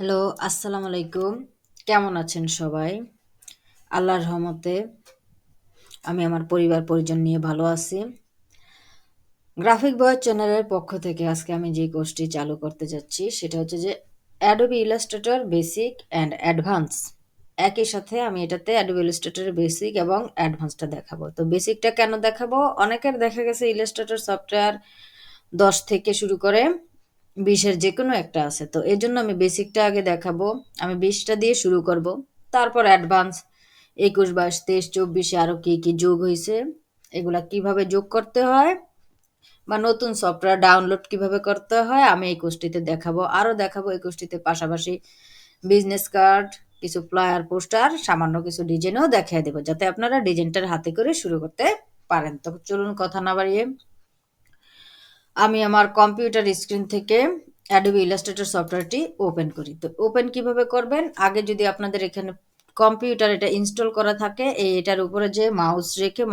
Hello, আসসালামু আলাইকুম। কেমন আছেন সবাই? আল্লাহর রহমতে আমি আমার পরিবার-পরিজন নিয়ে ভালো আছি। গ্রাফিক বয়েজ চ্যানেলের পক্ষ থেকে আজকে আমি যে কোর্সটি চালু করতে যাচ্ছি সেটা হচ্ছে যে Adobe Illustrator basic and advance. একই সাথে আমি এটাতে Adobe Illustrator বেসিক এবং অ্যাডভান্সটা দেখাবো। তো বেসিকটা কেন দেখাবো? অনেকের দেখা গেছে Illustrator সফটওয়্যার ১০ থেকে শুরু করে ২০ এর যেকোনো একটা আছে। তো এজন্য আমি বেসিকটা আগে দেখাবো। আমি ২০ টা দিয়ে শুরু করব। তারপর অ্যাডভান্স ২১, ২২, ২৩, ২৪ এ আরো কি যোগ হইছে, এগুলা কিভাবে যোগ করতে হয় বা নতুন সফটওয়্যার ডাউনলোড কিভাবে করতে হয় আমি এই কোর্সটিতে দেখাবো। আরো দেখাবো এই কোর্সটিতে পাশাপাশি বিজনেস কার্ড, কিছু ফ্লায়ার, পোস্টার, সামান্য কিছু ডিজাইনও দেখায় দেব যাতে আপনারা ডিজাইনটার হাতে করে শুরু করতে পারেন। তো চলুন কথা না বাড়িয়ে আমি আমার কম্পিউটার স্ক্রিন থেকে Adobe Illustrator সফটওয়্যারটি ওপেন করি। তো ওপেন কিভাবে করবেন? আগে যদি আপনাদের এখানে কম্পিউটার এটা ইনস্টল করা থাকে, এটার উপরে যে মাউস রেখে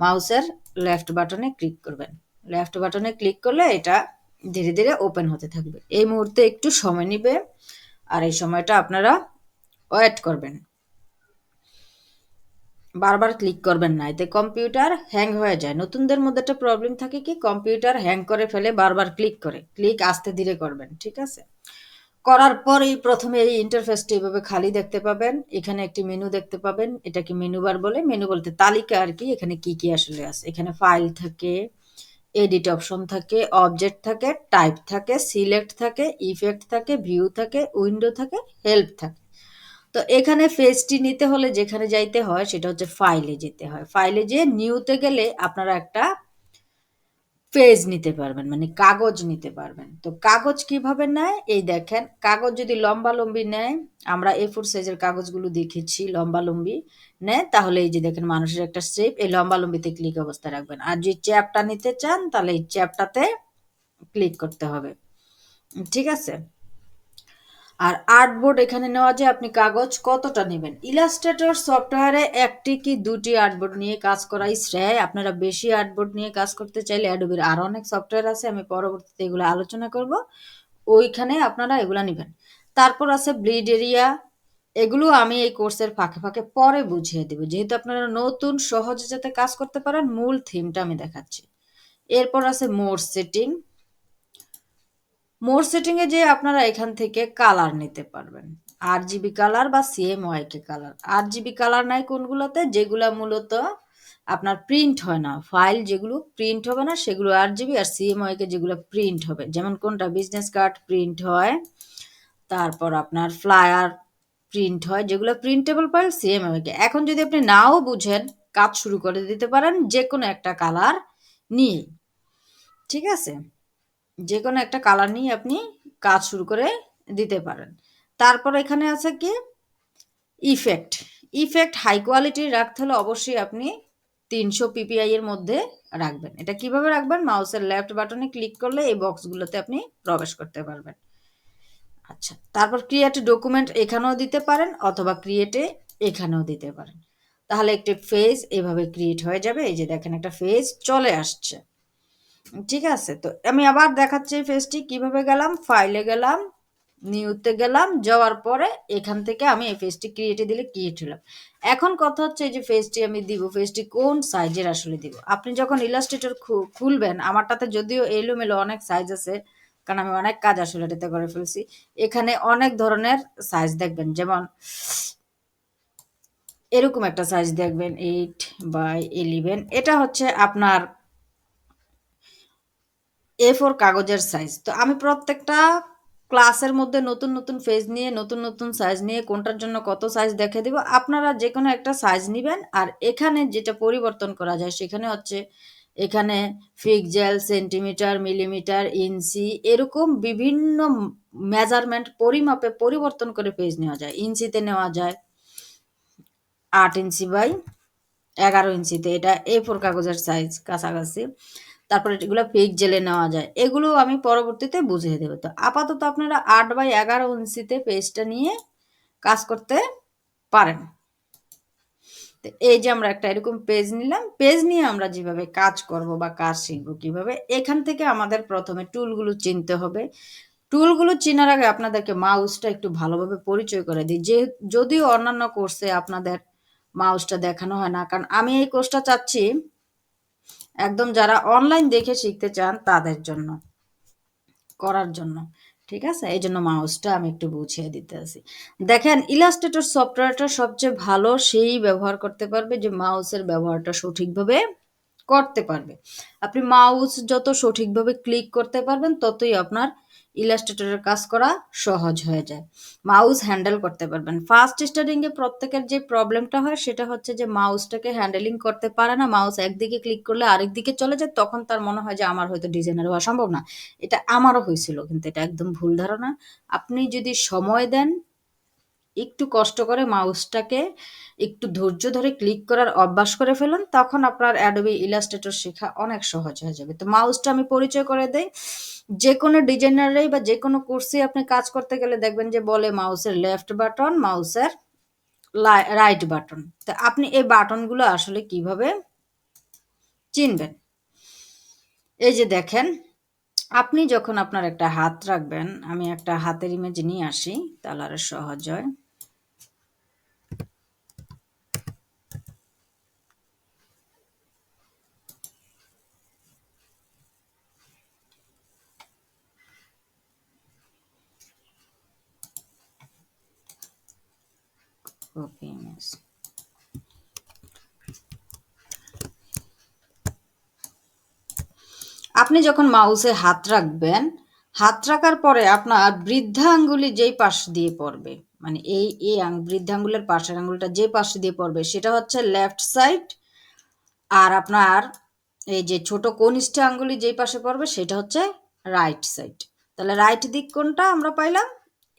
মাউসের লেফট বাটনে ক্লিক করবেন। লেফট বাটনে ক্লিক করলে এটা ধীরে ধীরে ওপেন হতে থাকবে। এই মুহূর্তে একটু সময় নিবে আর এই সময়টা আপনারা ওয়েট করবেন। বারবার ক্লিক করবেন না, এতে কম্পিউটার হ্যাং হয়ে যায়। নতুনদের মধ্যে একটা প্রবলেম থাকে কি কম্পিউটার হ্যাং করে ফেলে, বারবার ক্লিক আস্তে ধীরে করবেন, ঠিক আছে? করার পরেই প্রথমে এই ইন্টারফেসটি এভাবে খালি দেখতে পাবেন। এখানে একটি মেনু দেখতে পাবেন, এটাকে মেনু বার বলে। মেনু বলতে তালিকা আর কি। এখানে কি আসলে আছে, এখানে ফাইল থাকে, এডিট অপশন থাকে, অবজেক্ট থাকে, টাইপ থাকে, সিলেক্ট থাকে, ইফেক্ট থাকে, ভিউ থাকে, উইন্ডো থাকে, হেল্প থাকে। তো এখানে পেজটি নিতে হলে যেখানে যাইতে হয় সেটা হচ্ছে ফাইলে যেতে হয়। ফাইলে যেয়ে নিউতে গেলে আপনারা একটা পেজ নিতে পারবেন, মানে কাগজ নিতে পারবেন। তো কাগজ কিভাবে নেয় এই দেখেন, কাগজ যদি লম্বালম্বি নেয়, আমরা A4 সাইজের কাগজগুলো দেখেছি লম্বালম্বি নেয়, তাহলে এই যে দেখেন মানুষের একটা শেপ, এই লম্বালম্বিতে ক্লিক অবস্থায় রাখবেন। আর যে চ্যাপটা নিতে চান তাহলে এই চ্যাপটাতে ক্লিক করতে হবে, ঠিক আছে? আর আর্টবোর্ড এখানে নেওয়া যায়, আপনি কাগজ কতটা নেবেন। ইলাস্ট্রেটর সফটওয়্যারে একটি কি দুটি আর্টবোর্ড নিয়ে কাজ করাই শ্রেয়। আপনারা বেশি আর্টবোর্ড নিয়ে কাজ করতে চাইলে অ্যাডোবির আরো অনেক সফটওয়্যার আছে, আমি পরবর্তীতে এগুলো আলোচনা করব, ওইখানে আপনারা এগুলা নেবেন। তারপর আছে ব্লিড এরিয়া, এগুলো আমি এই কোর্সের ফাঁকে ফাঁকে পরে বুঝিয়ে দেব, যেহেতু আপনারা নতুন সহজে যাতে কাজ করতে পারেন মূল থিমটা আমি দেখাচ্ছি। এরপর আছে মোড সেটিং। মোড সেটিং এ যে আপনারা এখান থেকে কালার নিতে পারবেন, RGB কালার বা CMYK কালার। RGB কালার নাই কোনগুলোতে, যেগুলা মূলত আপনার প্রিন্ট হয় না, ফাইল যেগুলো প্রিন্ট হবে না সেগুলো RGB, আর CMYK যেগুলো প্রিন্ট হবে, যেমন কোনটা বিজনেস কার্ড প্রিন্ট হয়, তারপর আপনার ফ্লায়ার প্রিন্ট হয়, যেগুলো প্রিন্টেবল ফাইল CMYK। এখন যদি আপনি নাও বুঝেন কাজ শুরু করে দিতে পারেন যে কোনো একটা কালার নিয়ে, ঠিক আছে? যেকোনো একটা কালার নিয়ে আপনি কাজ শুরু করে দিতে পারেন। তারপর এখানে আছে কি ইফেক্ট। ইফেক্ট হাই কোয়ালিটির রাখতে হলে অবশ্যই আপনি ৩০০ PPI এর মধ্যে রাখবেন। এটা কিভাবে রাখবেন? মাউসের লেফট বাটনে ক্লিক করলে এই বক্সগুলোতে আপনি প্রবেশ করতে পারবেন। আচ্ছা, তারপর ক্রিয়েট ডকুমেন্ট এখানেও দিতে পারেন অথবা ক্রিয়েটে এখানেও দিতে পারেন। তাহলে একটি ফেজ এভাবে ক্রিয়েট হয়ে যাবে। এই যে দেখেন একটা ফেজ চলে আসছে, ঠিক আছে? তো আমি আবার দেখাচ্ছি পেজটি কিভাবে গেলাম, ফাইলে গেলাম, নিউতে গেলাম, যাওয়ার পরে এখান থেকে আমি এই পেজটি ক্রিয়েটে দিলে ক্রিয়েট হলাম। এখন কথা হচ্ছে এই যে পেজটি আমি দিব, পেজটি কোন সাইজের আসলে দিব। আপনি যখন ইলাস্ট্রেটর খুলবেন, আমারটাতে যদিও এলোমেলো অনেক সাইজ আছে, কারণ আমি অনেক কাজ আসলে এটাতে করে ফেলছি। এখানে অনেক ধরনের সাইজ দেখবেন, যেমন এরকম একটা সাইজ দেখবেন 8x11। এটা হচ্ছে আপনার A4 কাগজের সাইজ। তো আমি প্রত্যেকটা ক্লাসের মধ্যে নতুন পেজ নিয়ে নতুন সাইজ নিয়ে কোনটার জন্য কত সাইজ দেখিয়ে দিব। আপনারা যেকোনো একটা সাইজ নিবেন। আর এখানে যেটা পরিবর্তন করা যায় সেখানে হচ্ছে এখানে পিক্সেল, সেন্টিমিটার, মিলিমিটার, ইঞ্চি এরকম বিভিন্ন মেজারমেন্ট পরিমাপে পরিবর্তন করে পেজ নেওয়া যায়। ইঞ্চিতে নেওয়া যায় ৮ ইঞ্চি বাই ১১ ইঞ্চিতে, এটা A4 কাগজের সাইজ কাছাকাছি। তারপরে এগুলো পিক্সেলে নেওয়া যায়, এগুলো আমি পরবর্তীতে বুঝিয়ে দেবো। তো আপাতত আপনারা ৮x11 ইঞ্চিতে পেজটা নিয়ে কাজ করতে পারেন। তো এই যে আমরা একটা এরকম পেজ নিলাম, পেজ নিয়ে আমরা যেভাবে কাজ করব বা কাজ শিখবো কিভাবে, এখান থেকে আমাদের প্রথমে টুলগুলো চিনতে হবে। টুলগুলো চেনার আগে আপনাদেরকে মাউসটা একটু ভালোভাবে পরিচয় করে দিই। যদিও অন্যান্য কোর্সে আপনাদের মাউসটা দেখানো হয় না। কারণ আমি এই কোর্সটা চাচ্ছি একদম যারা অনলাইন দেখে শিখতে চান তাদের জন্য, করার জন্য। ঠিক আছে? এইজন্য মাউসটা আমি একটু বুঝিয়ে দিতেছি। দেখেন ইলাস্ট্রেটর সফটওয়্যারটা সবচেয়ে ভালো সেই ব্যবহার করতে পারবে যে মাউসের ব্যবহারটা সঠিকভাবে করতে পারবে। আপনি মাউস যত সঠিকভাবে ক্লিক করতে পারবেন ততই আপনার ইলাস্ট্রেটরের কাজ করা সহজ হয়ে যায়। মাউস হ্যান্ডেল করতে পারবেন। ফার্স্ট স্টার্টিং এ প্রত্যেকের যে প্রবলেমটা হয় সেটা হচ্ছে যে মাউসটাকে হ্যান্ডেলিং করতে পারে না। মাউস একদিকে ক্লিক করলে আরেক দিকে চলে যায়। তখন তার মনে হয় যে আমার হয়তো ডিজাইনার হওয়া সম্ভব না। এটা আমারও হয়েছিল, কিন্তু এটা একদম ভুল ধারণা। আপনি যদি সময় দেন, একটু কষ্ট করে মাউসটাকে একটু ধৈর্য ধরে ক্লিক করার অভ্যাস করে ফেলুন, তখন আপনার অ্যাডোবি ইলাস্ট্রেটর শেখা অনেক সহজ হয়ে যাবে। তো মাউসটা আমি পরিচয় করে দেই। যে কোনো ডিজাইনারেই বা যে কোনো কোর্সে আপনি কাজ করতে গেলে দেখবেন যে বলে মাউসের লেফট বাটন, মাউসের রাইট বাটন। তো আপনি এই বাটনগুলো আসলে কিভাবে চিনবেন? এই যে দেখেন, আপনি যখন আপনার একটা হাত রাখবেন, আমি একটা হাতের ইমেজ নিয়ে আসি তাহলে আরো সহজ হয়। Copy image. আপনি যখন মাউসে হাত রাখবেন, হাত রাখার পরে আপনার বৃদ্ধা আঙ্গুলি যেই পাশ দিয়ে পড়বে, মানে এই বৃদ্ধা আঙ্গুলের পাশের আঙ্গুলটা যে পাশ দিয়ে পড়বে সেটা হচ্ছে লেফট সাইড। আর আপনার এই যে ছোট কনিষ্ঠ আঙ্গুলি যেই পাশে পড়বে সেটা হচ্ছে রাইট সাইড। তাহলে রাইট দিক কোনটা আমরা পাইলাম?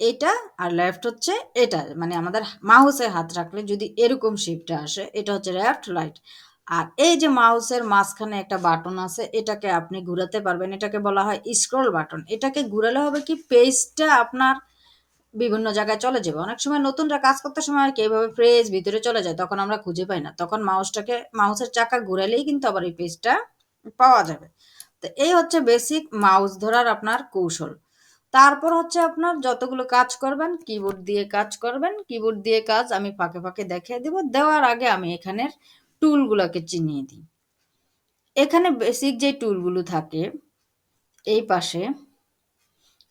এটা। আর লেফট হচ্ছে এটা। মানে আমাদের মাউসে হাত রাখলে যদি এরকম শেপটা আসে, এটা হচ্ছে লেফট, রাইট। আর এই যে মাউসের মাঝখানে একটা বাটন আছে, এটাকে আপনি ঘুরাতে পারবেন। এটাকে বলা হয় স্ক্রল বাটন। এটাকে ঘুরালে হবে কি, পেজটা আপনার বিভিন্ন জায়গায় চলে যাবে। অনেক সময় নতুনরা কাজ করতে সময় আর কি এইভাবে পেজ ভিতরে চলে যায়, তখন আমরা খুঁজে পাই না। তখন মাউসের চাকা ঘুরালেই কিন্তু আবার এই পেজটা পাওয়া যাবে। তো এই হচ্ছে বেসিক মাউস ধরার আপনার কৌশল। তারপর হচ্ছে আপনার যতগুলো কাজ করবেন কিবোর্ড দিয়ে কাজ করবেন। কিবোর্ড দিয়ে কাজ আমি ফাঁকে ফাঁকে দেখিয়ে দিব। দেওয়ার আগে আমি এখানের টুলগুলোকে চিনিয়ে দিই। এখানে বেসিক যে টুলগুলো থাকে এই পাশে,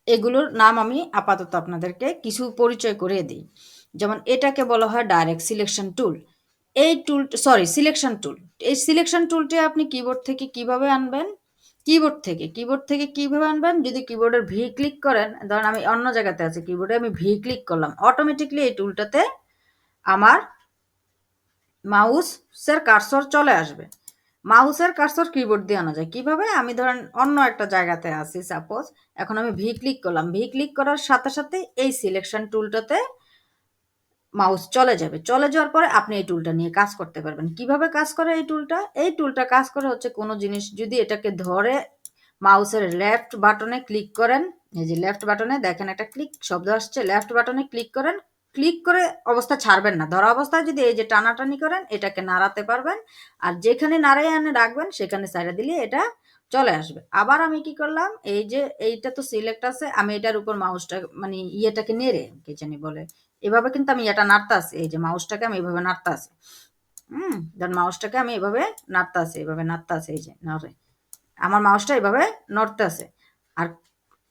এগুলোর নাম আমি আপাতত আপনাদেরকে কিছু পরিচয় করিয়ে দিই। যেমন এটাকে বলা হয় ডাইরেক্ট সিলেকশন টুল। এই টুল, সরি, সিলেকশন টুল। এই সিলেকশন টুলটি আপনি কিবোর্ড থেকে কিভাবে আনবেন? কিবোর্ড থেকে কিভাবে আনবেন? যদি কিবোর্ডের ভি ক্লিক করেন, ধরেন আমি অন্য জায়গাতে আছি, কিবোর্ডে আমি ভি ক্লিক করলাম, অটোমেটিকলি এই টুলটাতে আমার মাউসের কার্সর চলে আসবে। মাউসের কার্সর কিবোর্ড দিয়ে আনা যায় কিভাবে? আমি ধরেন অন্য একটা জায়গাতে আছি সাপোজ, এখন আমি ভি ক্লিক করলাম। ভি ক্লিক করার সাথে সাথে এই সিলেকশন টুলটাতে মাউস চলে যাবে। চলে যাওয়ার পরে আপনি এই টুলটা নিয়ে কাজ করতে পারবেন। কিভাবে কাজ করে এই টুলটা? এই টুলটা কাজ করে হচ্ছে কোনো জিনিস যদি এটাকে ধরে মাউসের লেফট বাটনে ক্লিক করেন, এই যে লেফট বাটনে দেখেন একটা ক্লিক শব্দ আসছে, লেফট বাটনে ক্লিক করেন। ক্লিক করে অবস্থা ছাড়বেন না। ধরা অবস্থায় যদি এই যে টানাটানি করেন, এটাকে নাড়াতে পারবেন। আর যেখানে নাড়াই আনে রাখবেন সেখানে ছাইড়া দিলে এটা চলে আসবে। আবার আমি কি করলাম, এই যে এইটা তো সিলেক্ট আছে, আমি এটার উপর মাউসটা মানে ইয়েটাকে নেড়ে কি জানি বলে, এভাবে কিন্তু আমি এটা নাড়তে আছি। এই যে মাউসটাকে আমি এভাবে নাড়তে আছি। দেন মাউসটাকে আমি এভাবে নাড়তে আছি, এভাবে নাড়তে আছি। এই যে নড়ে, আমার মাউসটা এভাবে নড়তেছে। আর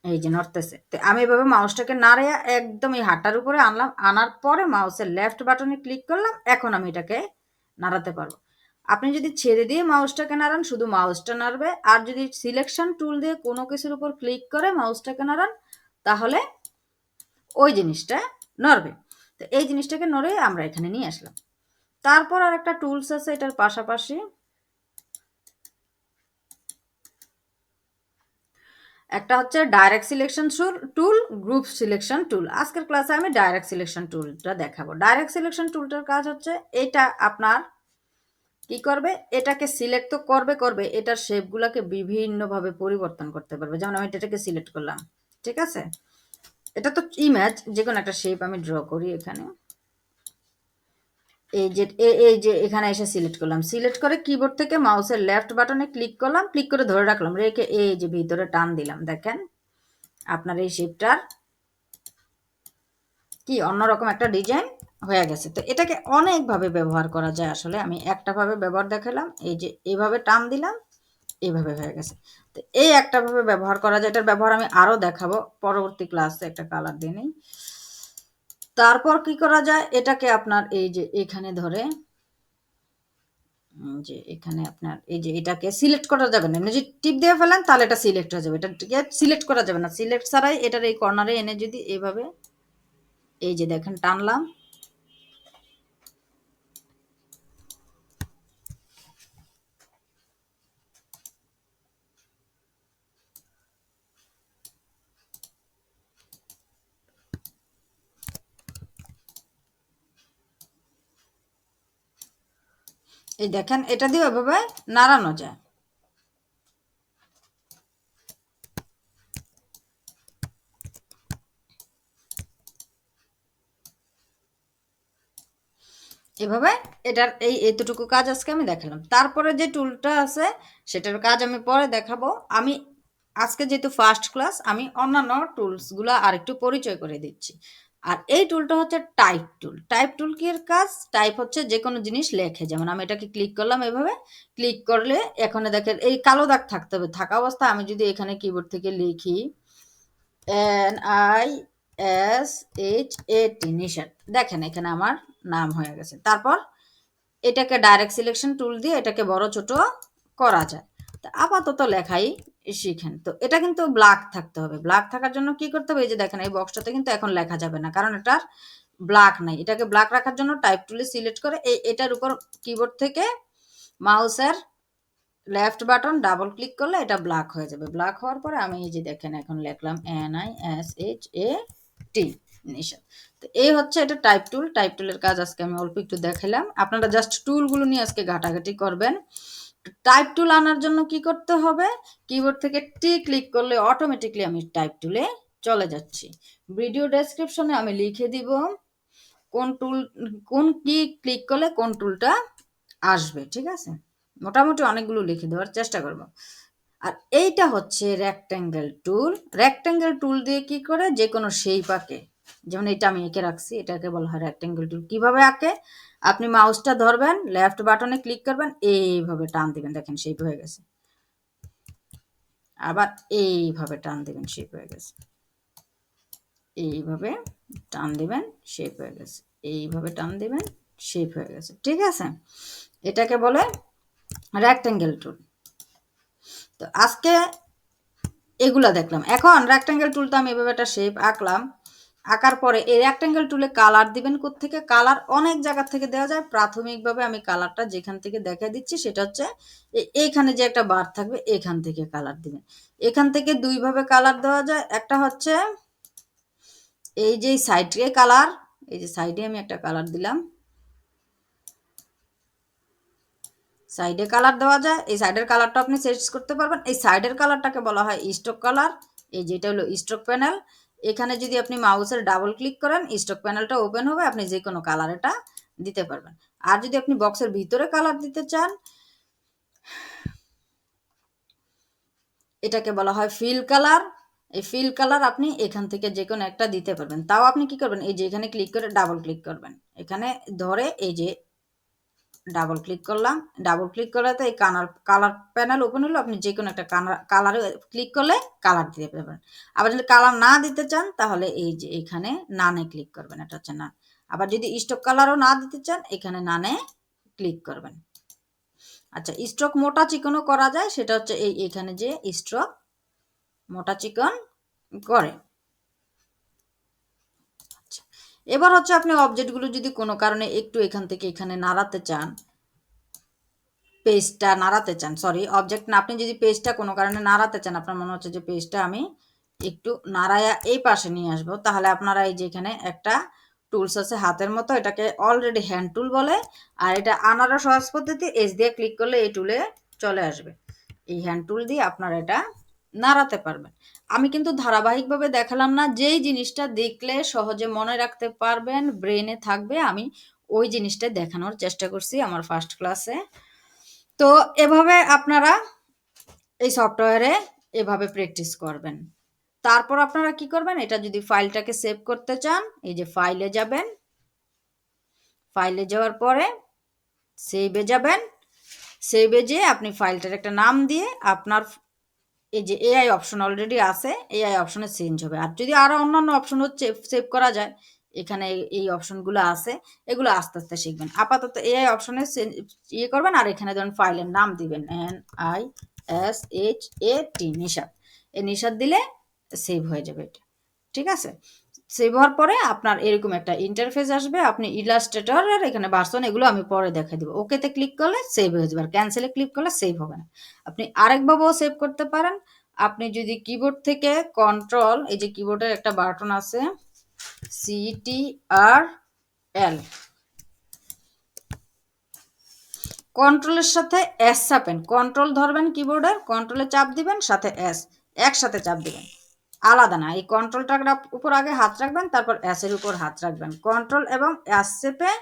এই যে নড়তেছে। তো আমি এভাবে মাউসটাকে নাড়িয়ে একদম এই হাতটার উপরে আনলাম। আনার পরে মাউসের লেফট বাটনে ক্লিক করলাম। এখন আমি এটাকে নাড়াতে পারবো। আপনি যদি ছেড়ে দিয়ে মাউসটাকে নাড়ান, শুধু মাউসটা নাড়বে। আর যদি সিলেকশন টুল দিয়ে কোনো কিছুর উপর ক্লিক করে মাউসটাকে নাড়ান, তাহলে ওই জিনিসটা নড়বে। তো এই জিনিসটাকে নড়ে আমরা এখানে নিয়ে আসলাম। তারপর আর একটা টুলস আছে এটার পাশাপাশি, একটা হচ্ছে direct selection tool, group selection tool. আজকের ক্লাসে আমি ডাইরেক্ট সিলেকশন টুলটা দেখাবো। ডাইরেক্ট সিলেকশন টুলটার কাজ হচ্ছে এটা আপনার কি করবে, এটাকে সিলেক্ট তো করবে এটার শেপগুলোকে বিভিন্নভাবে পরিবর্তন করতে পারবে। যেমন আমি এটাকে সিলেক্ট করলাম, ঠিক আছে? এটা তো ইমেজ, যে কোনো একটা শেপ আমি ড্র করি এখানে। এই যে এখানে এসে সিলেক্ট করলাম। সিলেক্ট করে কিবোর্ড থেকে মাউসের লেফট বাটনে ক্লিক করলাম। ক্লিক করে ধরে রাখলাম, রেখে এই যে ভিতরে টান দিলাম। দেখেন আপনার এই শেপটার কি অন্যরকম একটা ডিজাইন হয়ে গেছে। তো এটাকে অনেকভাবে ব্যবহার করা যায়, আসলে আমি একটা ভাবে ব্যবহার দেখালাম, এই যে এইভাবে টান দিলাম, এইভাবে হয়ে গেছে। তো এই একটা ভাবে ব্যবহার করা যায়, এটার ব্যবহার আমি আরো দেখাবো পরবর্তী ক্লাসে। একটা কালার দিয়ে নিই। তারপর কি করা যায়, এটাকে আপনার এই যে এখানে ধরে যে এখানে আপনার এই যে এটাকে সিলেক্ট করা যাবে না, যদি টিপ দিয়ে ফেলেন তাহলে এটা সিলেক্ট হয়ে যাবে, এটাকে সিলেক্ট করা যাবে না। সিলেক্ট ছাড়াই এটার এই কর্নারে এনে যদি এইভাবে এই যে দেখেন টানলাম, এই দেখেন এটা দিয়ে এভাবে নাড়ানো যায়। এভাবে এটার এই এতটুকু কাজ আজকে আমি দেখালাম। তারপরে যে টুলটা আছে সেটার কাজ আমি পরে দেখাবো। আমি আজকে যেহেতু ফার্স্ট ক্লাস, আমি অন্যান্য টুলসগুলো আর একটু পরিচয় করে দিচ্ছি। আর এই টুলটা হচ্ছে টাইপ টুল। টাইপ টুল কি এর কাজ? টাইপ হচ্ছে যে কোনো জিনিস লেখে, যেমন আমি এটাকে ক্লিক করলাম, এভাবে ক্লিক করলে এখানে দেখেন এই কালো দাগ থাকতে হবে, থাকা অবস্থায় আমি যদি এখানে কিবোর্ড থেকে লিখি NISHAT, নিশাত, দেখেন এখানে আমার নাম হয়ে গেছে। তারপর এটাকে ডাইরেক্ট সিলেকশন টুল দিয়ে এটাকে বড় ছোট করা যায়। তো আপাতত লেখাই শিখেন। তো এটা কিন্তু ব্ল্যাক থাকতে হবে। ব্ল্যাক থাকার জন্য কি করতে হবে, এই যে দেখেন এই বক্সটাতে কিন্তু এখন লেখা যাবে না, কারণ এটার ব্ল্যাক নাই। এটাকে ব্ল্যাক রাখার জন্য টাইপ টুলে সিলেক্ট করে এটার উপর কিবোর্ড থেকে মাউসের লেফট বাটন ডাবল ক্লিক করলে এটা ব্ল্যাক হয়ে যাবে। ব্ল্যাক হওয়ার পরে আমি এই যে দেখেন এখন লিখলাম NISHAT, নিশাত। তো এই হচ্ছে এটা টাইপ টুল। টাইপ টুলের কাজ আজকে আমি অল্প একটু দেখালাম, আপনারা জাস্ট টুলগুলো নিয়ে আজকে ঘাটাঘাটি করবেন। টাইপ টুল আনার জন্য কি করতে হবে, কিবোর্ড থেকে টি ক্লিক করলে অটোমেটিকলি আমি টাইপ টুলে চলে যাচ্ছি। ভিডিও ডেসক্রিপশনে আমি লিখে দিব কোন টুল, কোন কি ক্লিক করলে কোন টুলটা আসবে, ঠিক আছে? মোটামুটি অনেকগুলো লিখে দেওয়ার চেষ্টা করব। আর এইটা হচ্ছে রেক্ট্যাঙ্গেল টুল। রেক্ট্যাঙ্গেল টুল দিয়ে কি করে যে কোনো শেপ আঁকে, যেমন এটা আমি এঁকে রাখছি, এটাকে বলা হয় রেক্ট্যাঙ্গেল টুল। কিভাবে আঁকে, আপনি মাউসটা ধরবেন, লেফট বাটনে ক্লিক করবেন, এইভাবে টান দিবেন, দেখেন শেপ হয়ে গেছে। আবার এইভাবে টান দিবেন, শেপ হয়ে গেছে। এইভাবে টান দিবেন, শেপ হয়ে গেছে। এইভাবে টান দিবেন, শেপ হয়ে গেছে, ঠিক আছে? এটাকে বলে রেক্ট্যাঙ্গেল টুল। তো আজকে এগুলা দেখলাম। এখন রেক্ট্যাঙ্গেল টুলটা আমি এভাবে একটা শেপ আঁকলাম। আঁকার পরে এই রেক্ট্যাঙ্গেল টুলে কালার দিবেন কোত্থেকে? কালার অনেক জায়গা থেকে দেওয়া যায়। প্রাথমিকভাবে আমি কালারটা যেখান থেকে দেখা দিচ্ছি সেটা হচ্ছে এইখানে যে একটা বার থাকবে এখান থেকে কালার দিবেন। এখান থেকে দুইভাবে কালার দেওয়া যায়। একটা হচ্ছে এই যে সাইডে কালার, এই যে সাইডে আমি একটা কালার দিলাম, সাইডে কালার দেওয়া যায়। এই সাইডের কালারটা আপনি চেঞ্জ করতে পারবেন। এই সাইডের কালারটাকে বলা হয় স্ট্রোক কালার। এই যেটা হলো স্ট্রোক প্যানেল। এখানে যদি আপনি মাউসের ডাবল ক্লিক করেন স্ট্রোক প্যানেলটা ওপেন হবে, আপনি যে কোনো কালার এটা দিতে পারবেন। আর যদি আপনি বক্সের ভিতরে কালার দিতে চান, এটাকে বলা হয় ফিল কালার। এই ফিল কালার আপনি এখান থেকে যে কোনো একটা দিতে পারবেন। তাও আপনি কি করবেন, এই যে এখানে ক্লিক করে ডাবল ক্লিক করবেন, এখানে ধরে এই যে ডাবল ক্লিক করলাম, ডাবল ক্লিক করাতে এই কালার প্যানেল ওপেন হলো। আপনি যে কোনো একটা কালারে ক্লিক করলে কালার দিতে পারবেন। আবার যদি কালার না দিতে চান তাহলে এই যে এখানে নানে ক্লিক করবেন, এটা হচ্ছে না। আবার যদি স্ট্রোক কালারও না দিতে চান এখানে নানে ক্লিক করবেন। আচ্ছা, স্ট্রোক মোটা চিকনও করা যায়, সেটা হচ্ছে এখানে যে স্ট্রোক মোটা চিকন করে। আচ্ছা, এবার হচ্ছে আপনি অবজেক্টগুলো যদি কোনো কারণে একটু এখান থেকে এখানে নাড়াতে চান, পেজটা নাড়াতে চান, সরি অবজেক্ট না, আপনি যদি পেজটা কোনো কারণে নাড়াতে চান, আপনার মনে হচ্ছে যে পেজটা আমি একটু নাড়ায়া এই পাশে নিয়ে আসবো, তাহলে আপনারা এই যে এখানে একটা টুলস আছে হাতের মতো, এটাকে অলরেডি হ্যান্ড টুল বলে। আর এটা আনারও সহজ পদ্ধতি, এজ দিয়ে ক্লিক করলে এই টুলে চলে আসবে। এই হ্যান্ড টুল দিয়ে আপনারা এটা নাড়াতে পারবেন। আমি কিন্তু ধারাবাহিকভাবে দেখালাম না, যেই জিনিসটা দেখলে সহজে মনে রাখতে পারবেন, ব্রেনে থাকবে, আমি ওই জিনিসটা দেখানোর চেষ্টা করছি আমার ফার্স্ট ক্লাসে। তো এভাবে আপনারা এই সফটওয়্যারে এভাবে প্র্যাকটিস করবেন। তারপর আপনারা কি করবেন, এটা যদি ফাইলটাকে সেভ করতে চান, এই যে ফাইলে যাবেন, ফাইলে যাওয়ার পরে সেভে যাবেন, সেভে যেয়ে আপনি ফাইলটার একটা নাম দিয়ে আপনার এই যে এআই অপশন অলরেডি আছে, এআই অপশনে চেঞ্জ হবে। আর যদি আরো অন্যান্য অপশন হচ্ছে সেভ করা যায়, এখানে এই অপশনগুলো আছে, এগুলো আস্তে আস্তে শিখবেন। আপাতত এআই অপশনে ইয়ে করবেন, আর এখানে ধরুন ফাইলের নাম দিবেন NISHAT, নিশাত। এই নিশাত দিলে সেভ হয়ে যাবে এটা, ঠিক আছে। সেভ হওয়ার পরে আপনার এরকম একটা ইন্টারফেস আসবে, আপনি ইলাস্ট্রেটরের এখানে ভার্সন, এগুলো আমি পরে দেখাই দিব। ওকেতে ক্লিক করলে সেভ হয়ে যাবে, আর ক্যান্সেলে ক্লিক করলে সেভ হবে না। আপনি আরেকভাবেও সেভ করতে পারেন। আপনি যদি কিবোর্ড থেকে কন্ট্রোল, এই যে কিবোর্ডের একটা বাটন আছে CTRL, কন্ট্রোলের সাথে এস চাপেন, কন্ট্রোল ধরবেন কিবোর্ডের, কন্ট্রোলে চাপ দিবেন, সাথে এস একসাথে চাপ দিবেন, আলাদা না। এই কন্ট্রোলটার উপর আগে হাত রাখবেন, তারপর এস এর উপর হাত রাখবেন, কন্ট্রোল এবং এস চেপে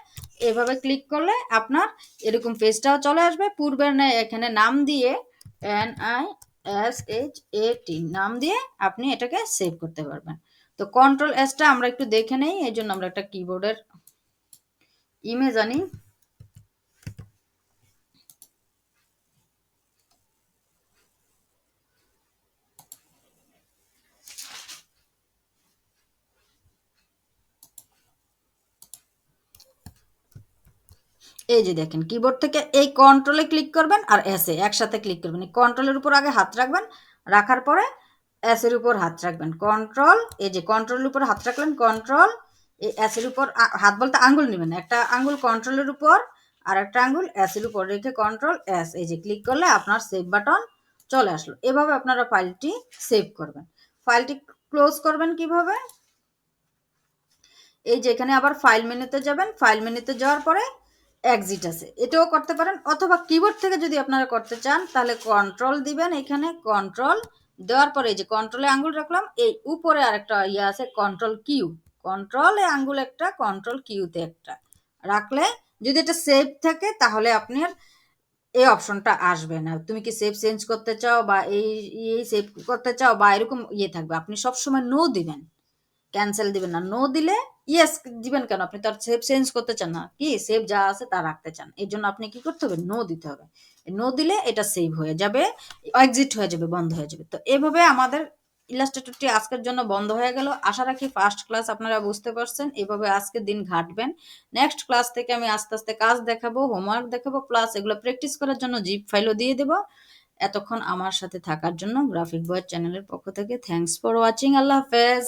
এভাবে ক্লিক করলে আপনার এরকম পেজটাও চলে আসবে। পূর্বের এখানে নাম দিয়ে NISHAT নাম দিয়ে আপনি এটাকে সেভ করতে পারবেন। তো কন্ট্রোল এসটা আমরা একটু দেখে নেই, এই জন্য আমরা একটা কিবোর্ডের ইমেজ আনি। এই যে দেখেন, কিবোর্ড থেকে এই কন্ট্রোলে ক্লিক করবেন আর এস এ একসাথে ক্লিক করবেন। এই কন্ট্রোলের উপর আগে হাত রাখবেন, রাখার পরে এস এর উপর হাত রাখবেন, কন্ট্রোল, এই যে কন্ট্রোলের উপর হাত রাখলেন, কন্ট্রোল, এই এস এর উপর হাত বলতে আঙ্গুল নেবেন, একটা আঙ্গুল কন্ট্রোলের উপর আর একটা আঙ্গুল এস এর উপর রেখে কন্ট্রোল এস, এই যে ক্লিক করলে আপনার সেভ বাটন চলে আসলো। এভাবে আপনারা ফাইলটি সেভ করবেন। ফাইলটি ক্লোজ করবেন কিভাবে, এই যে এখানে আবার ফাইল মেনুতে যাবেন, ফাইল মেনুতে যাওয়ার পরে এক্সিট আছে, এটাও করতে পারেন। অথবা কিবোর্ড থেকে যদি আপনারা করতে চান তাহলে কন্ট্রোল দিবেন, এখানে কন্ট্রোল দেওয়ার পরে এই যে কন্ট্রোলে আঙ্গুল রাখলাম, এই উপরে আরেকটা ইয়ে আছে কন্ট্রোল কিউ, কন্ট্রোলে আঙ্গুল একটা, কন্ট্রোল কিউতে একটা রাখলে যদি এটা সেভ থাকে তাহলে আপনার এই অপশনটা আসবে না। তুমি কি সেভ চেঞ্জ করতে চাও বা এই সেভ করতে চাও বা এরকম ইয়ে থাকবে, আপনি সবসময় নো দিবেন, ক্যান্সেল দিবেন না। নো দিলে ইয়েস দিবেন কেন, আপনি তো আর সেভ চেঞ্জ করতে চান না, কি সেভ যা আছে তা রাখতে চান, এই জন্য আপনি কি করতে হবে, নো দিতে হবে। নো দিলে এটা সেভ হয়ে যাবে, এক্সিট হয়ে যাবে, বন্ধ হয়ে যাবে। তো এভাবে আমাদের ইলাস্ট্রেটরটি আজকের জন্য বন্ধ হয়ে গেল। আশা রাখি ফার্স্ট ক্লাস আপনারা বুঝতে পারছেন। এভাবে আজকে দিন ঘাটবেন। নেক্সট ক্লাস থেকে আমি আস্তে আস্তে কাজ দেখাবো, হোমওয়ার্ক দেখাবো, প্লাস এগুলো প্র্যাকটিস করার জন্য জিপ ফাইলও দিয়ে দেবো। এতক্ষণ আমার সাথে থাকার জন্য গ্রাফিক বয়ের চ্যানেলের পক্ষ থেকে থ্যাংকস ফর ওয়াচিং। আল্লাহ হাফেজ।